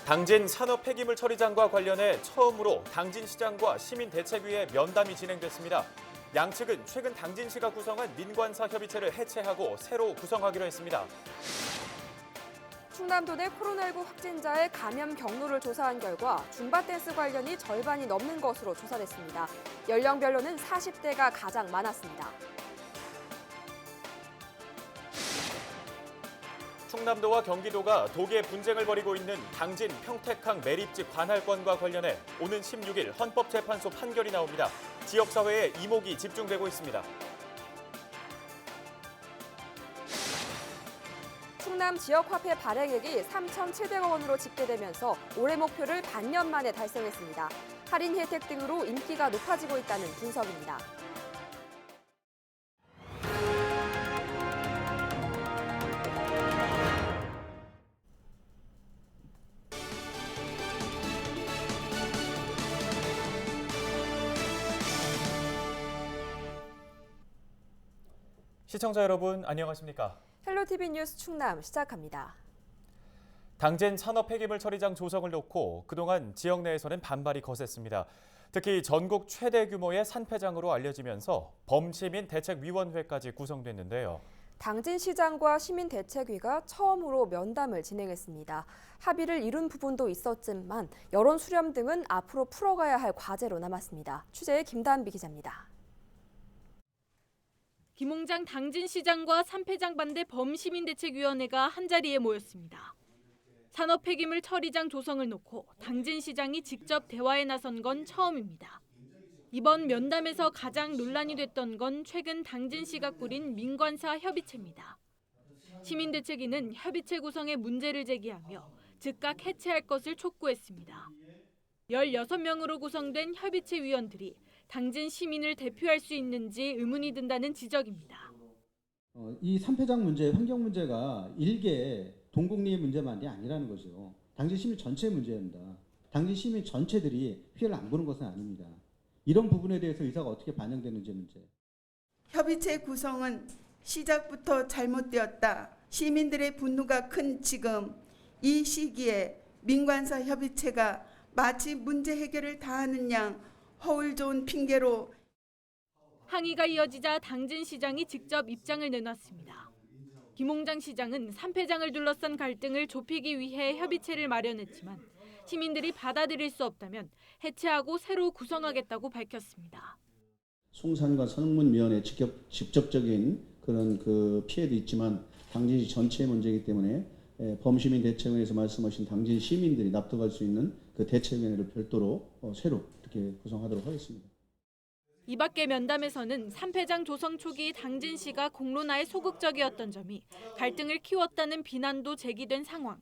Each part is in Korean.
당진 산업폐기물처리장과 관련해 처음으로 당진시장과 시민대책위의 면담이 진행됐습니다. 양측은 최근 당진시가 구성한 민관사 협의체를 해체하고 새로 구성하기로 했습니다. 충남도 내 코로나19 확진자의 감염 경로를 조사한 결과 줌바댄스 관련이 절반이 넘는 것으로 조사됐습니다. 연령별로는 40대가 가장 많았습니다. 충남도와 경기도가 독일 분쟁을 벌이고 있는 당진 평택항 매립지 관할권과 관련해 오는 16일 헌법재판소 판결이 나옵니다. 지역사회에 이목이 집중되고 있습니다. 충남 지역화폐 발행액이 3,700억 원으로 집계되면서 올해 목표를 반년 만에 달성했습니다. 할인 혜택 등으로 인기가 높아지고 있다는 분석입니다. 시청자 여러분 안녕하십니까? 헬로티비 뉴스 충남 시작합니다. 당진 산업폐기물처리장 조성을 놓고 그동안 지역 내에서는 반발이 거셌습니다. 특히 전국 최대 규모의 산폐장으로 알려지면서 범시민대책위원회까지 구성됐는데요. 당진시장과 시민대책위가 처음으로 면담을 진행했습니다. 합의를 이룬 부분도 있었지만 여론 수렴 등은 앞으로 풀어가야 할 과제로 남았습니다. 취재의 김단비 기자입니다. 김홍장 당진시장과 산폐장 반대 범시민대책위원회가 한자리에 모였습니다. 산업폐기물 처리장 조성을 놓고 당진시장이 직접 대화에 나선 건 처음입니다. 이번 면담에서 가장 논란이 됐던 건 최근 당진시가 꾸린 민관사 협의체입니다. 시민대책위는 협의체 구성에 문제를 제기하며 즉각 해체할 것을 촉구했습니다. 16명으로 구성된 협의체 위원들이 당진 시민을 대표할 수 있는지 의문이 든다는 지적입니다. 이 산폐장 문제, 환경 문제가 일개 동국리의 문제만이 아니라는 거죠. 당진 시민 전체의 문제입니다. 당진 시민 전체들이 피해를 안 보는 것은 아닙니다. 이런 부분에 대해서 의사가 어떻게 반영되는지 문제. 협의체 구성은 시작부터 잘못되었다. 시민들의 분노가 큰 지금 이 시기에 민관사 협의체가 마치 문제 해결을 다하는 양 허울 좋은 핑계로 항의가 이어지자 당진시장이 직접 입장을 내놨습니다. 김홍장 시장은 산폐장을 둘러싼 갈등을 좁히기 위해 협의체를 마련했지만 시민들이 받아들일 수 없다면 해체하고 새로 구성하겠다고 밝혔습니다. 송산과 선문면에 직접적인 그런 피해도 있지만 당진시 전체의 문제이기 때문에 범시민대책위원회에서 말씀하신 당진 시민들이 납득할 수 있는 그 대책위원회를 별도로 새로 이렇게 구성하도록 하겠습니다. 이 밖에 면담에서는 산폐장 조성 초기 당진시가 공론화에 소극적이었던 점이 갈등을 키웠다는 비난도 제기된 상황.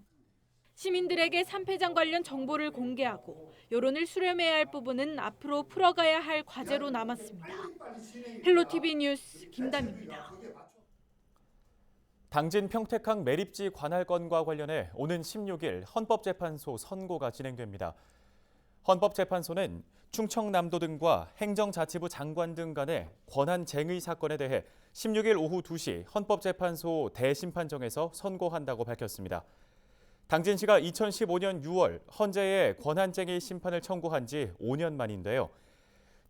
시민들에게 산폐장 관련 정보를 공개하고 여론을 수렴해야 할 부분은 앞으로 풀어가야 할 과제로 남았습니다. 헬로티비 뉴스 김담입니다. 당진 평택항 매립지 관할권과 관련해 오는 16일 헌법재판소 선고가 진행됩니다. 헌법재판소는 충청남도 등과 행정자치부 장관 등 간의 권한쟁의 사건에 대해 16일 오후 2시 헌법재판소 대심판정에서 선고한다고 밝혔습니다. 당진시가 2015년 6월 헌재에 권한쟁의 심판을 청구한 지 5년 만인데요.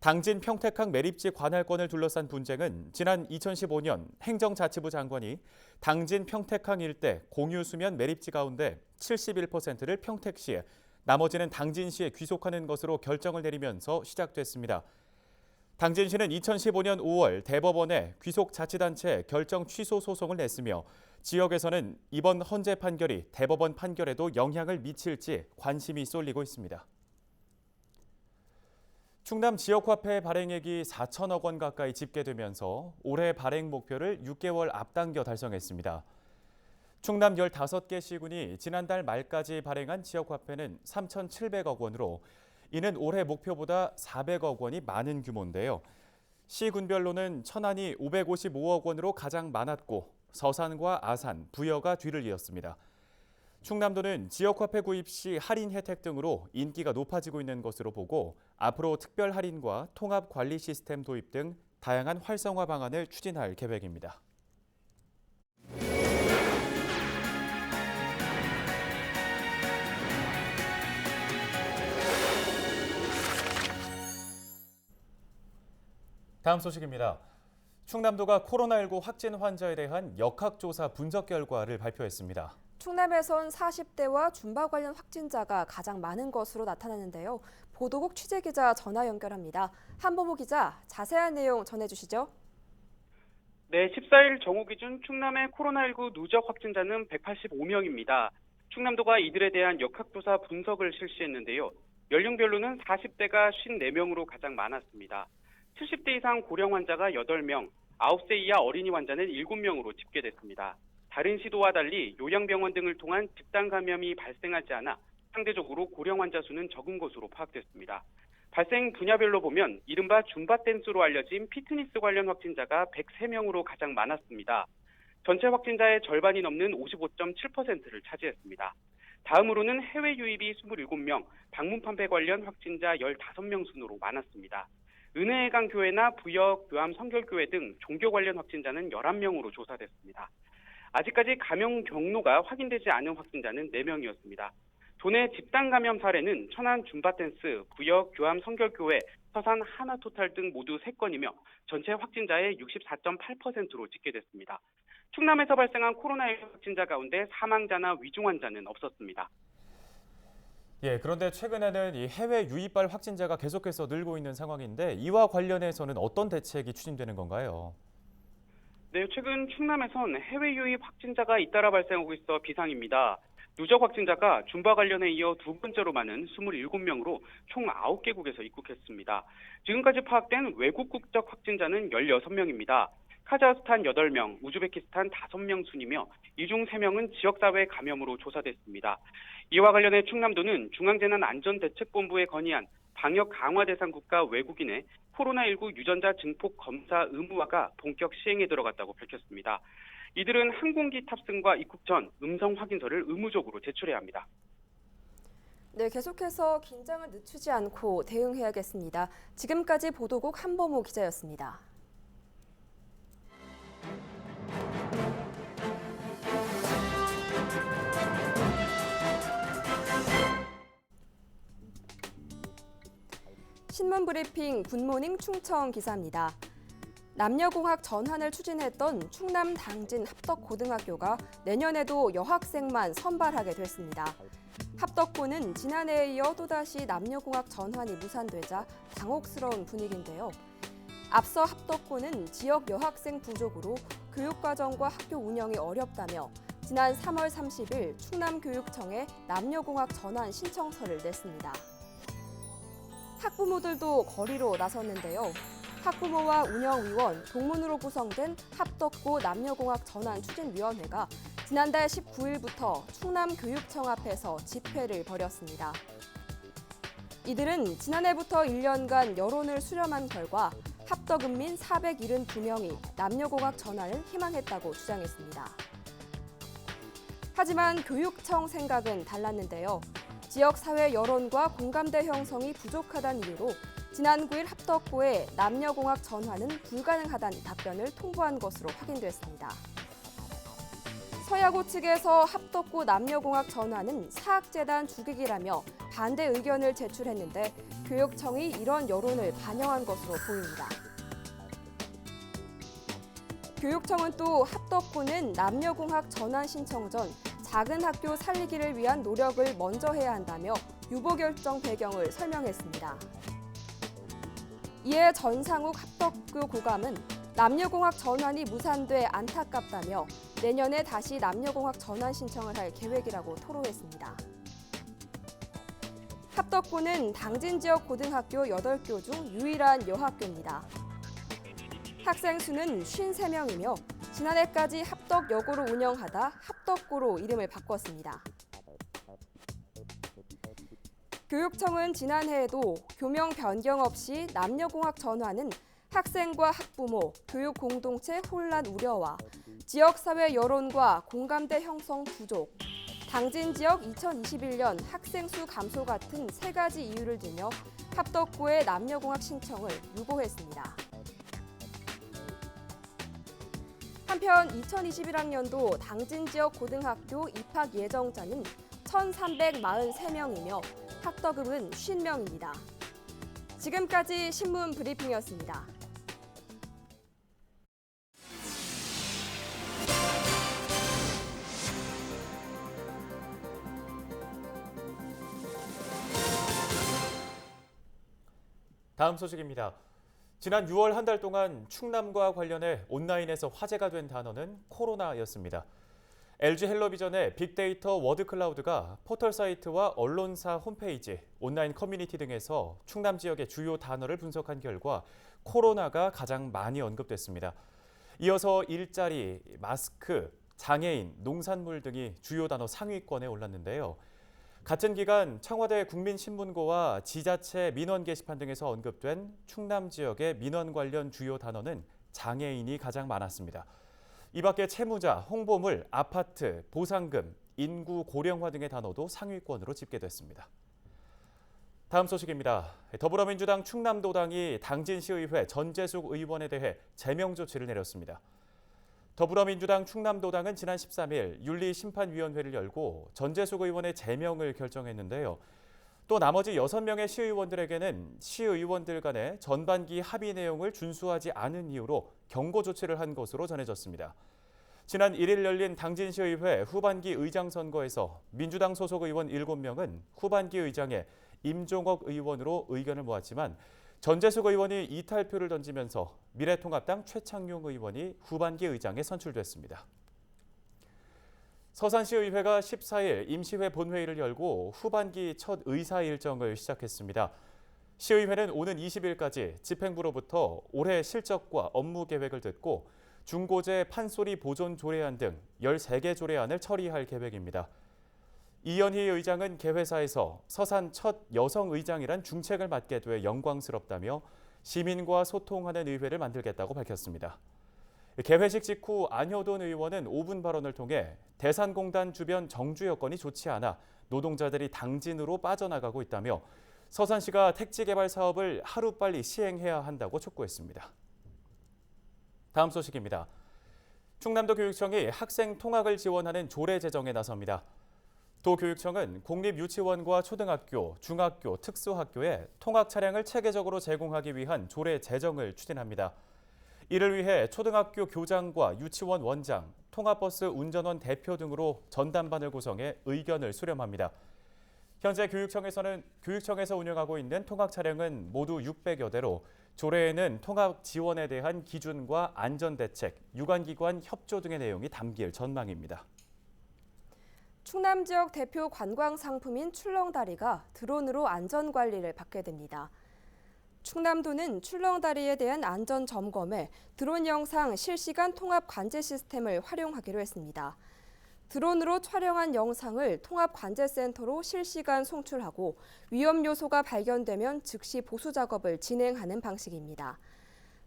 당진 평택항 매립지 관할권을 둘러싼 분쟁은 지난 2015년 행정자치부 장관이 당진 평택항 일대 공유수면 매립지 가운데 71%를 평택시에 나머지는 당진시에 귀속하는 것으로 결정을 내리면서 시작됐습니다. 당진시는 2015년 5월 대법원에 귀속자치단체 결정 취소 소송을 냈으며 지역에서는 이번 헌재 판결이 대법원 판결에도 영향을 미칠지 관심이 쏠리고 있습니다. 충남 지역화폐 발행액이 4천억 원 가까이 집계되면서 올해 발행 목표를 6개월 앞당겨 달성했습니다. 충남 15개 시군이 지난달 말까지 발행한 지역화폐는 3,700억 원으로 이는 올해 목표보다 400억 원이 많은 규모인데요. 시군별로는 천안이 555억 원으로 가장 많았고 서산과 아산, 부여가 뒤를 이었습니다. 충남도는 지역화폐 구입 시 할인 혜택 등으로 인기가 높아지고 있는 것으로 보고 앞으로 특별 할인과 통합 관리 시스템 도입 등 다양한 활성화 방안을 추진할 계획입니다. 다음 소식입니다. 충남도가 코로나19 확진 환자에 대한 역학조사 분석 결과를 발표했습니다. 충남에선 40대와 줌바 관련 확진자가 가장 많은 것으로 나타났는데요. 보도국 취재기자 전화 연결합니다. 한보모 기자, 자세한 내용 전해주시죠. 네, 14일 정오 기준 충남의 코로나19 누적 확진자는 185명입니다. 충남도가 이들에 대한 역학조사 분석을 실시했는데요. 연령별로는 40대가 54명으로 가장 많았습니다. 70대 이상 고령 환자가 8명, 9세 이하 어린이 환자는 7명으로 집계됐습니다. 다른 시도와 달리 요양병원 등을 통한 집단 감염이 발생하지 않아 상대적으로 고령 환자 수는 적은 것으로 파악됐습니다. 발생 분야별로 보면 이른바 줌바 댄스로 알려진 피트니스 관련 확진자가 103명으로 가장 많았습니다. 전체 확진자의 절반이 넘는 55.7%를 차지했습니다. 다음으로는 해외 유입이 27명, 방문 판매 관련 확진자 15명 순으로 많았습니다. 은혜의 교회나 부역, 교암 성결교회 등 종교 관련 확진자는 11명으로 조사됐습니다. 아직까지 감염 경로가 확인되지 않은 확진자는 4명이었습니다. 도내 집단 감염 사례는 천안 줌바댄스, 부역, 교암 성결교회, 서산 하나토탈 등 모두 3건이며 전체 확진자의 64.8%로 집계됐습니다. 충남에서 발생한 코로나19 확진자 가운데 사망자나 위중 환자는 없었습니다. 그런데 최근에는 이 해외 유입발 확진자가 계속해서 늘고 있는 상황인데 이와 관련해서는 어떤 대책이 추진되는 건가요? 네, 최근 충남에선 해외 유입 확진자가 잇따라 발생하고 있어 비상입니다. 누적 확진자가 줌바 관련에 이어 두 번째로 많은 27명으로 총 9개국에서 입국했습니다. 지금까지 파악된 외국 국적 확진자는 16명입니다. 카자흐스탄 8명, 우즈베키스탄 5명 순이며 이 중 3명은 지역사회 감염으로 조사됐습니다. 이와 관련해 충남도는 중앙재난안전대책본부에 건의한 방역 강화 대상 국가 외국인의 코로나19 유전자 증폭 검사 의무화가 본격 시행에 들어갔다고 밝혔습니다. 이들은 항공기 탑승과 입국 전 음성 확인서를 의무적으로 제출해야 합니다. 네, 계속해서 긴장을 늦추지 않고 대응해야겠습니다. 지금까지 보도국 한보모 기자였습니다. 신문 브리핑 굿모닝 충청 기사입니다. 남녀공학 전환을 추진했던 충남 당진 합덕고등학교가 내년에도 여학생만 선발하게 됐습니다. 합덕고는 지난해에 이어 또다시 남녀공학 전환이 무산되자 당혹스러운 분위기인데요. 앞서 합덕고는 지역 여학생 부족으로 교육과정과 학교 운영이 어렵다며 지난 3월 30일 충남교육청에 남녀공학 전환 신청서를 냈습니다. 학부모들도 거리로 나섰는데요. 학부모와 운영위원, 동문으로 구성된 합덕고 남녀공학 전환 추진위원회가 지난달 19일부터 충남교육청 앞에서 집회를 벌였습니다. 이들은 지난해부터 1년간 여론을 수렴한 결과 합덕은민 472명이 남녀공학 전환을 희망했다고 주장했습니다. 하지만 교육청 생각은 달랐는데요. 지역사회 여론과 공감대 형성이 부족하다는 이유로 지난 9일 합덕고에 남녀공학 전환은 불가능하다는 답변을 통보한 것으로 확인됐습니다. 서야고 측에서 합덕고 남녀공학 전환은 사학재단 죽이기라며 반대 의견을 제출했는데 교육청이 이런 여론을 반영한 것으로 보입니다. 교육청은 또 합덕고는 남녀공학 전환 신청 전 작은 학교 살리기를 위한 노력을 먼저 해야 한다며 유보 결정 배경을 설명했습니다. 이에 전상욱 합덕고 고감은 남녀공학 전환이 무산돼 안타깝다며 내년에 다시 남녀공학 전환 신청을 할 계획이라고 토로했습니다. 합덕고는 당진 지역 고등학교 8교 중 유일한 여학교입니다. 학생 수는 53명이며 지난해까지 합덕여고로 운영하다 합덕고로 이름을 바꿨습니다. 교육청은 지난해에도 교명 변경 없이 남녀공학 전환은 학생과 학부모, 교육 공동체 혼란 우려와 지역사회 여론과 공감대 형성 부족, 당진 지역 2021년 학생 수 감소 같은 3가지 이유를 들며 합덕고의 남녀공학 신청을 유보했습니다. 한편 2021학년도 당진 지역 고등학교 입학 예정자는 1,343명이며 합덕읍은 50명입니다. 지금까지 신문 브리핑이었습니다. 다음 소식입니다. 지난 6월 한 달 동안 충남과 관련해 온라인에서 화제가 된 단어는 코로나였습니다. LG 헬로비전의 빅데이터 워드클라우드가 포털 사이트와 언론사 홈페이지, 온라인 커뮤니티 등에서 충남 지역의 주요 단어를 분석한 결과 코로나가 가장 많이 언급됐습니다. 이어서 일자리, 마스크, 장애인, 농산물 등이 주요 단어 상위권에 올랐는데요. 같은 기간 청와대 국민신문고와 지자체 민원 게시판 등에서 언급된 충남 지역의 민원 관련 주요 단어는 장애인이 가장 많았습니다. 이 밖에 채무자, 홍보물, 아파트, 보상금, 인구 고령화 등의 단어도 상위권으로 집계됐습니다. 다음 소식입니다. 더불어민주당 충남도당이 당진시의회 전재숙 의원에 대해 제명 조치를 내렸습니다. 더불어민주당 충남도당은 지난 13일 윤리심판위원회를 열고 전재숙 의원의 제명을 결정했는데요. 또 나머지 6명의 시의원들에게는 시의원들 간의 전반기 합의 내용을 준수하지 않은 이유로 경고 조치를 한 것으로 전해졌습니다. 지난 1일 열린 당진시의회 후반기 의장 선거에서 민주당 소속 의원 7명은 후반기 의장에 임종옥 의원으로 의견을 모았지만 전재숙 의원이 이탈표를 던지면서 미래통합당 최창용 의원이 후반기 의장에 선출됐습니다. 서산시의회가 14일 임시회 본회의를 열고 후반기 첫 의사 일정을 시작했습니다. 시의회는 오는 20일까지 집행부로부터 올해 실적과 업무 계획을 듣고 중고재 판소리 보존 조례안 등 13개 조례안을 처리할 계획입니다. 이현희 의장은 개회사에서 서산 첫 여성 의장이란 중책을 맡게 돼 영광스럽다며 시민과 소통하는 의회를 만들겠다고 밝혔습니다. 개회식 직후 안효돈 의원은 5분 발언을 통해 대산공단 주변 정주 여건이 좋지 않아 노동자들이 당진으로 빠져나가고 있다며 서산시가 택지 개발 사업을 하루빨리 시행해야 한다고 촉구했습니다. 다음 소식입니다. 충남도 교육청이 학생 통학을 지원하는 조례 제정에 나섭니다. 도교육청은 공립유치원과 초등학교, 중학교, 특수학교에 통학 차량을 체계적으로 제공하기 위한 조례 제정을 추진합니다. 이를 위해 초등학교 교장과 유치원 원장, 통학버스 운전원 대표 등으로 전담반을 구성해 의견을 수렴합니다. 현재 교육청에서 운영하고 있는 통학 차량은 모두 600여 대로 조례에는 통학 지원에 대한 기준과 안전대책, 유관기관 협조 등의 내용이 담길 전망입니다. 충남 지역 대표 관광 상품인 출렁다리가 드론으로 안전관리를 받게 됩니다. 충남도는 출렁다리에 대한 안전 점검에 드론 영상 실시간 통합 관제 시스템을 활용하기로 했습니다. 드론으로 촬영한 영상을 통합 관제센터로 실시간 송출하고 위험 요소가 발견되면 즉시 보수 작업을 진행하는 방식입니다.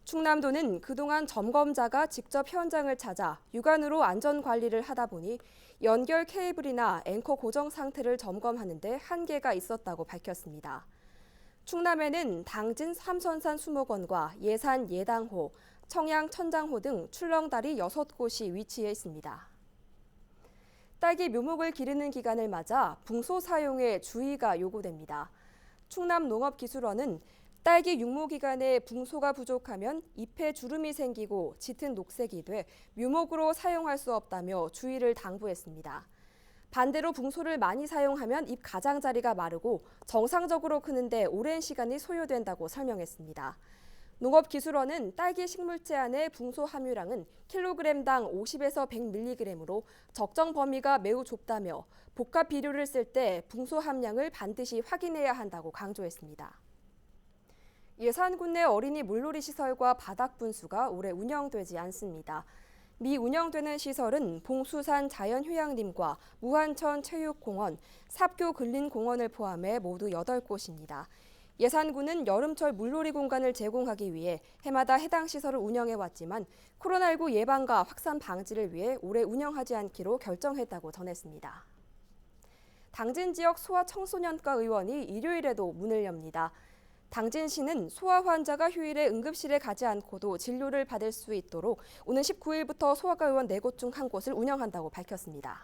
충남도는 그동안 점검자가 직접 현장을 찾아 육안으로 안전 관리를 하다 보니 연결 케이블이나 앵커 고정 상태를 점검하는 데 한계가 있었다고 밝혔습니다. 충남에는 당진 삼선산 수목원과 예산 예당호, 청양 천장호 등 출렁다리 6곳이 위치해 있습니다. 딸기 묘목을 기르는 기간을 맞아 붕소 사용에 주의가 요구됩니다. 충남농업기술원은 딸기 육모 기간에 붕소가 부족하면 잎에 주름이 생기고 짙은 녹색이 돼 묘목으로 사용할 수 없다며 주의를 당부했습니다. 반대로 붕소를 많이 사용하면 잎 가장자리가 마르고 정상적으로 크는데 오랜 시간이 소요된다고 설명했습니다. 농업기술원은 딸기 식물체 안의 붕소 함유량은 킬로그램당 50에서 100mg으로 적정 범위가 매우 좁다며 복합 비료를 쓸 때 붕소 함량을 반드시 확인해야 한다고 강조했습니다. 예산군 내 어린이 물놀이 시설과 바닥 분수가 올해 운영되지 않습니다. 미운영되는 시설은 봉수산 자연휴양림과 무한천 체육공원, 삽교 근린공원을 포함해 모두 8곳입니다. 예산군은 여름철 물놀이 공간을 제공하기 위해 해마다 해당 시설을 운영해왔지만 코로나19 예방과 확산 방지를 위해 올해 운영하지 않기로 결정했다고 전했습니다. 당진 지역 소아청소년과 의원이 일요일에도 문을 엽니다. 당진시는 소아 환자가 휴일에 응급실에 가지 않고도 진료를 받을 수 있도록 오는 19일부터 소아과 의원 4곳 중 1곳을 운영한다고 밝혔습니다.